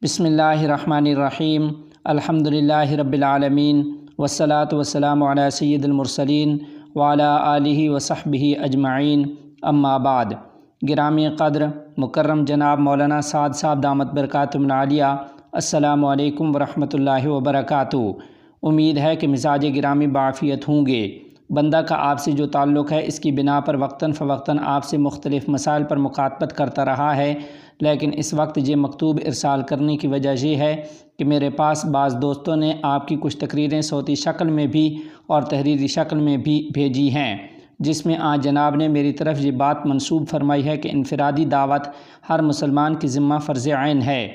بسم اللہ الرحمن الرحیم الحمدللہ رب العالمین والصلاة والسلام علی سید المرسلین وعلی آلہ وصحبہ اجمعین اما بعد۔ گرامی قدر مکرم جناب مولانا سعد صاحب دامت برکاتہم العالیہ، السلام علیکم ورحمۃ اللہ وبرکاتہ۔ امید ہے کہ مزاج گرامی بعافیت ہوں گے۔ بندہ کا آپ سے جو تعلق ہے اس کی بنا پر وقتاً فوقتاً آپ سے مختلف مسائل پر مخاطبت کرتا رہا ہے، لیکن اس وقت یہ مکتوب ارسال کرنے کی وجہ یہ ہے کہ میرے پاس بعض دوستوں نے آپ کی کچھ تقریریں صوتی شکل میں بھی اور تحریری شکل میں بھی بھیجی ہیں، جس میں آج جناب نے میری طرف یہ بات منسوب فرمائی ہے کہ انفرادی دعوت ہر مسلمان کی ذمہ فرض عین ہے۔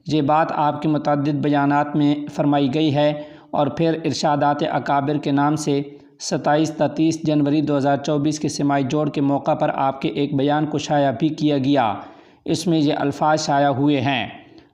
یہ بات آپ کے متعدد بیانات میں فرمائی گئی ہے، اور پھر ارشادات اکابر کے نام سے 27 تا 30 جنوری 2024 کے سماعی جوڑ کے موقع پر آپ کے ایک بیان کو شائع بھی کیا گیا۔ اس میں یہ الفاظ شائع ہوئے ہیں: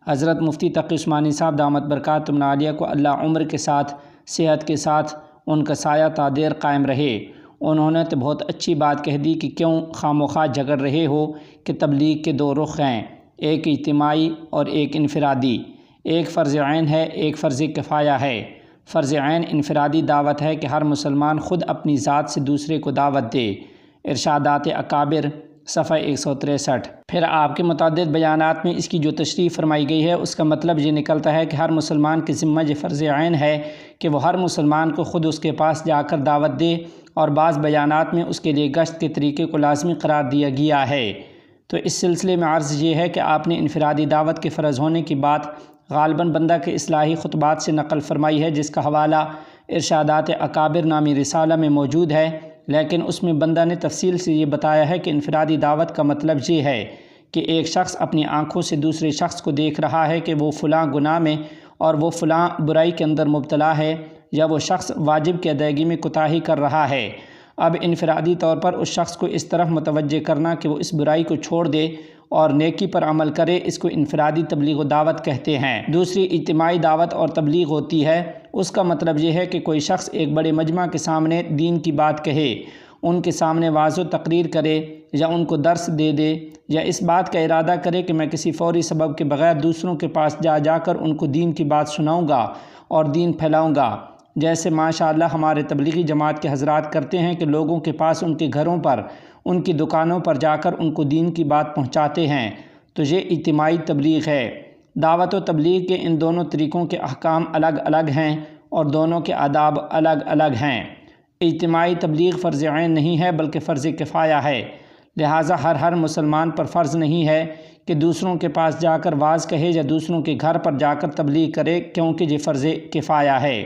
حضرت مفتی تقی عثمانی صاحب دامت برکاتہم العالیہ کو اللہ عمر کے ساتھ صحت کے ساتھ ان کا سایہ تا دیر قائم رہے۔ انہوں نے تو بہت اچھی بات کہہ دی کہ کیوں خواہ جھگڑ رہے ہو کہ تبلیغ کے دو رخ ہیں، ایک اجتماعی اور ایک انفرادی، ایک فرض عین ہے، ایک فرض کفایہ ہے۔ فرض عین انفرادی دعوت ہے کہ ہر مسلمان خود اپنی ذات سے دوسرے کو دعوت دے۔ ارشادات اکابر صفحہ 163۔ پھر آپ کے متعدد بیانات میں اس کی جو تشریح فرمائی گئی ہے اس کا مطلب یہ نکلتا ہے کہ ہر مسلمان کے ذمہ یہ فرض عین ہے کہ وہ ہر مسلمان کو خود اس کے پاس جا کر دعوت دے، اور بعض بیانات میں اس کے لیے گشت کے طریقے کو لازمی قرار دیا گیا ہے۔ تو اس سلسلے میں عرض یہ ہے کہ آپ نے انفرادی دعوت کے فرض ہونے کی بات غالباً بندہ کے اصلاحی خطبات سے نقل فرمائی ہے، جس کا حوالہ ارشادات اکابر نامی رسالہ میں موجود ہے، لیکن اس میں بندہ نے تفصیل سے یہ بتایا ہے کہ انفرادی دعوت کا مطلب یہ ہے کہ ایک شخص اپنی آنکھوں سے دوسرے شخص کو دیکھ رہا ہے کہ وہ فلاں گناہ میں اور وہ فلاں برائی کے اندر مبتلا ہے، یا وہ شخص واجب کی ادائیگی میں کوتاہی کر رہا ہے۔ اب انفرادی طور پر اس شخص کو اس طرف متوجہ کرنا کہ وہ اس برائی کو چھوڑ دے اور نیکی پر عمل کرے، اس کو انفرادی تبلیغ و دعوت کہتے ہیں۔ دوسری اجتماعی دعوت اور تبلیغ ہوتی ہے، اس کا مطلب یہ ہے کہ کوئی شخص ایک بڑے مجمع کے سامنے دین کی بات کہے، ان کے سامنے واعظ و تقریر کرے یا ان کو درس دے دے، یا اس بات کا ارادہ کرے کہ میں کسی فوری سبب کے بغیر دوسروں کے پاس جا کر ان کو دین کی بات سناؤں گا اور دین پھیلاؤں گا، جیسے ماشاءاللہ ہمارے تبلیغی جماعت کے حضرات کرتے ہیں کہ لوگوں کے پاس ان کے گھروں پر، ان کی دکانوں پر جا کر ان کو دین کی بات پہنچاتے ہیں۔ تو یہ اجتماعی تبلیغ ہے۔ دعوت و تبلیغ کے ان دونوں طریقوں کے احکام الگ الگ ہیں اور دونوں کے آداب الگ الگ ہیں۔ اجتماعی تبلیغ فرض عین نہیں ہے بلکہ فرض کفایہ ہے، لہٰذا ہر مسلمان پر فرض نہیں ہے کہ دوسروں کے پاس جا کر واعظ کہے یا دوسروں کے گھر پر جا کر تبلیغ کرے، کیونکہ یہ فرض کفایہ ہے۔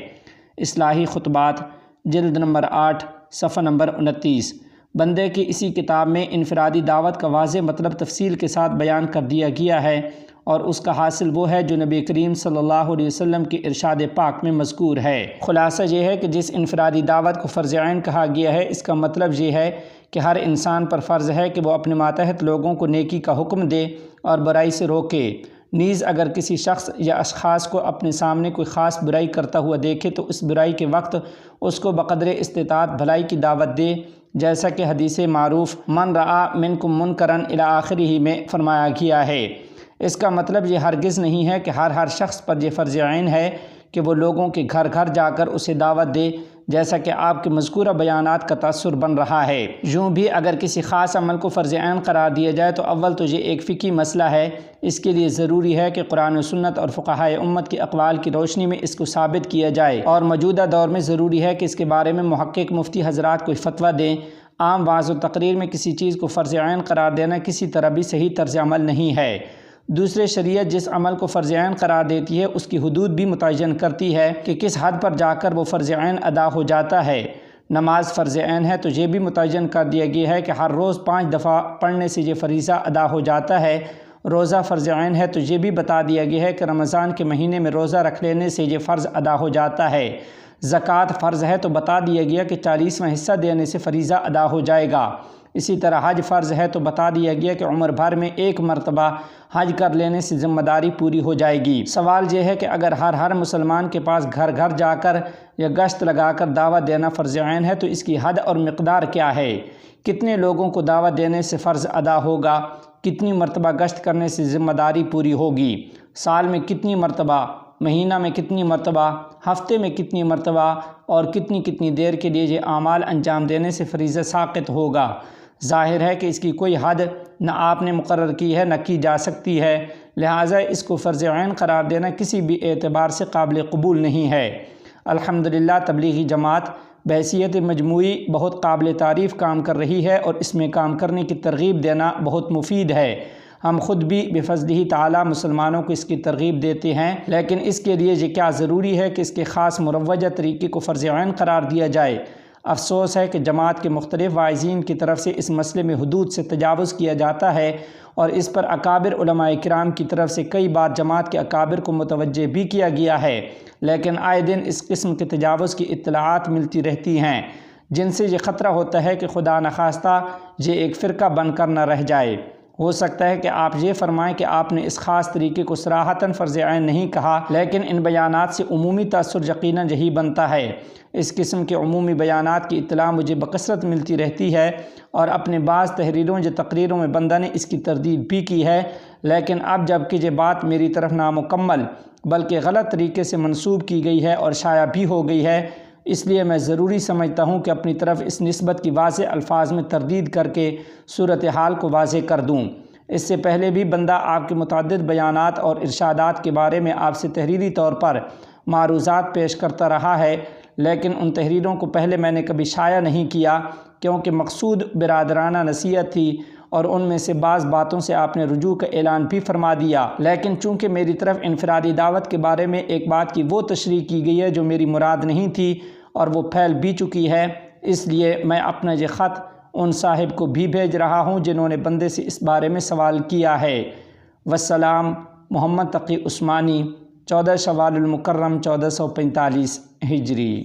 اصلاحی خطبات جلد نمبر 8 صفحہ نمبر 29۔ بندے کی اسی کتاب میں انفرادی دعوت کا واضح مطلب تفصیل کے ساتھ بیان کر دیا گیا ہے، اور اس کا حاصل وہ ہے جو نبی کریم صلی اللہ علیہ وسلم کی ارشاد پاک میں مذکور ہے۔ خلاصہ یہ ہے کہ جس انفرادی دعوت کو فرض عین کہا گیا ہے، اس کا مطلب یہ ہے کہ ہر انسان پر فرض ہے کہ وہ اپنے ماتحت لوگوں کو نیکی کا حکم دے اور برائی سے روکے۔ نیز اگر کسی شخص یا اشخاص کو اپنے سامنے کوئی خاص برائی کرتا ہوا دیکھے تو اس برائی کے وقت اس کو بقدر استطاعت بھلائی کی دعوت دے، جیسا کہ حدیث معروف من رعا منکم منکرا الی آخرہ میں فرمایا گیا ہے۔ اس کا مطلب یہ ہرگز نہیں ہے کہ ہر شخص پر یہ فرض عین ہے کہ وہ لوگوں کے گھر گھر جا کر اسے دعوت دے، جیسا کہ آپ کے مذکورہ بیانات کا تاثر بن رہا ہے۔ یوں بھی اگر کسی خاص عمل کو فرض عین قرار دیا جائے تو اول تو یہ ایک فقہی مسئلہ ہے، اس کے لیے ضروری ہے کہ قرآن و سنت اور فقہائے امت کی اقوال کی روشنی میں اس کو ثابت کیا جائے، اور موجودہ دور میں ضروری ہے کہ اس کے بارے میں محقق مفتی حضرات کوئی فتویٰ دیں۔ عام وعظ و تقریر میں کسی چیز کو فرض عین قرار دینا کسی طرح بھی صحیح طرز عمل نہیں ہے۔ دوسرے شریعت جس عمل کو فرض عین قرار دیتی ہے اس کی حدود بھی متعین کرتی ہے کہ کس حد پر جا کر وہ فرض عین ادا ہو جاتا ہے۔ نماز فرض عین ہے تو یہ بھی متعین کر دیا گیا ہے کہ ہر روز 5 دفعہ پڑھنے سے یہ فریضہ ادا ہو جاتا ہے۔ روزہ فرض عین ہے تو یہ بھی بتا دیا گیا ہے کہ رمضان کے مہینے میں روزہ رکھ لینے سے یہ فرض ادا ہو جاتا ہے۔ زکوٰۃ فرض ہے تو بتا دیا گیا کہ 40واں حصہ دینے سے فریضہ ادا ہو جائے گا۔ اسی طرح حج فرض ہے تو بتا دیا گیا کہ عمر بھر میں ایک مرتبہ حج کر لینے سے ذمہ داری پوری ہو جائے گی۔ سوال یہ ہے کہ اگر ہر مسلمان کے پاس گھر گھر جا کر یا گشت لگا کر دعوت دینا فرض عین ہے تو اس کی حد اور مقدار کیا ہے؟ کتنے لوگوں کو دعوت دینے سے فرض ادا ہوگا؟ کتنی مرتبہ گشت کرنے سے ذمہ داری پوری ہوگی؟ سال میں کتنی مرتبہ، مہینہ میں کتنی مرتبہ، ہفتے میں کتنی مرتبہ اور کتنی کتنی دیر کے لیے یہ اعمال انجام دینے سے فریضہ ساقط ہوگا۔ ظاہر ہے کہ اس کی کوئی حد نہ آپ نے مقرر کی ہے نہ کی جا سکتی ہے، لہٰذا اس کو فرض عین قرار دینا کسی بھی اعتبار سے قابل قبول نہیں ہے۔ الحمدللہ تبلیغی جماعت بحیثیت مجموعی بہت قابل تعریف کام کر رہی ہے اور اس میں کام کرنے کی ترغیب دینا بہت مفید ہے۔ ہم خود بھی بفضلہ تعالی مسلمانوں کو اس کی ترغیب دیتے ہیں، لیکن اس کے لیے یہ کیا ضروری ہے کہ اس کے خاص مروجہ طریقے کو فرض عین قرار دیا جائے۔ افسوس ہے کہ جماعت کے مختلف واعظین کی طرف سے اس مسئلے میں حدود سے تجاوز کیا جاتا ہے اور اس پر اکابر علماء کرام کی طرف سے کئی بار جماعت کے اکابر کو متوجہ بھی کیا گیا ہے، لیکن آئے دن اس قسم کے تجاوز کی اطلاعات ملتی رہتی ہیں، جن سے یہ خطرہ ہوتا ہے کہ خدا نخواستہ یہ ایک فرقہ بن کر نہ رہ جائے۔ ہو سکتا ہے کہ آپ یہ فرمائیں کہ آپ نے اس خاص طریقے کو صراحتاً فرض عین نہیں کہا، لیکن ان بیانات سے عمومی تاثر یقیناً یہی بنتا ہے۔ اس قسم کے عمومی بیانات کی اطلاع مجھے بکثرت ملتی رہتی ہے اور اپنے بعض تحریروں یا تقریروں میں بندہ نے اس کی تردید بھی کی ہے، لیکن اب جب کہ یہ بات میری طرف نامکمل بلکہ غلط طریقے سے منسوب کی گئی ہے اور شائع بھی ہو گئی ہے، اس لیے میں ضروری سمجھتا ہوں کہ اپنی طرف اس نسبت کی واضح الفاظ میں تردید کر کے صورتحال کو واضح کر دوں۔ اس سے پہلے بھی بندہ آپ کے متعدد بیانات اور ارشادات کے بارے میں آپ سے تحریری طور پر معروضات پیش کرتا رہا ہے، لیکن ان تحریروں کو پہلے میں نے کبھی شائع نہیں کیا کیونکہ مقصود برادرانہ نصیحت تھی اور ان میں سے بعض باتوں سے آپ نے رجوع کا اعلان بھی فرما دیا، لیکن چونکہ میری طرف انفرادی دعوت کے بارے میں ایک بات کی وہ تشریح کی گئی ہے جو میری مراد نہیں تھی اور وہ پھیل بھی چکی ہے، اس لیے میں اپنا یہ خط ان صاحب کو بھی بھیج رہا ہوں جنہوں نے بندے سے اس بارے میں سوال کیا ہے۔ والسلام، محمد تقی عثمانی، 14 شوال المکرم 1445 ہجری۔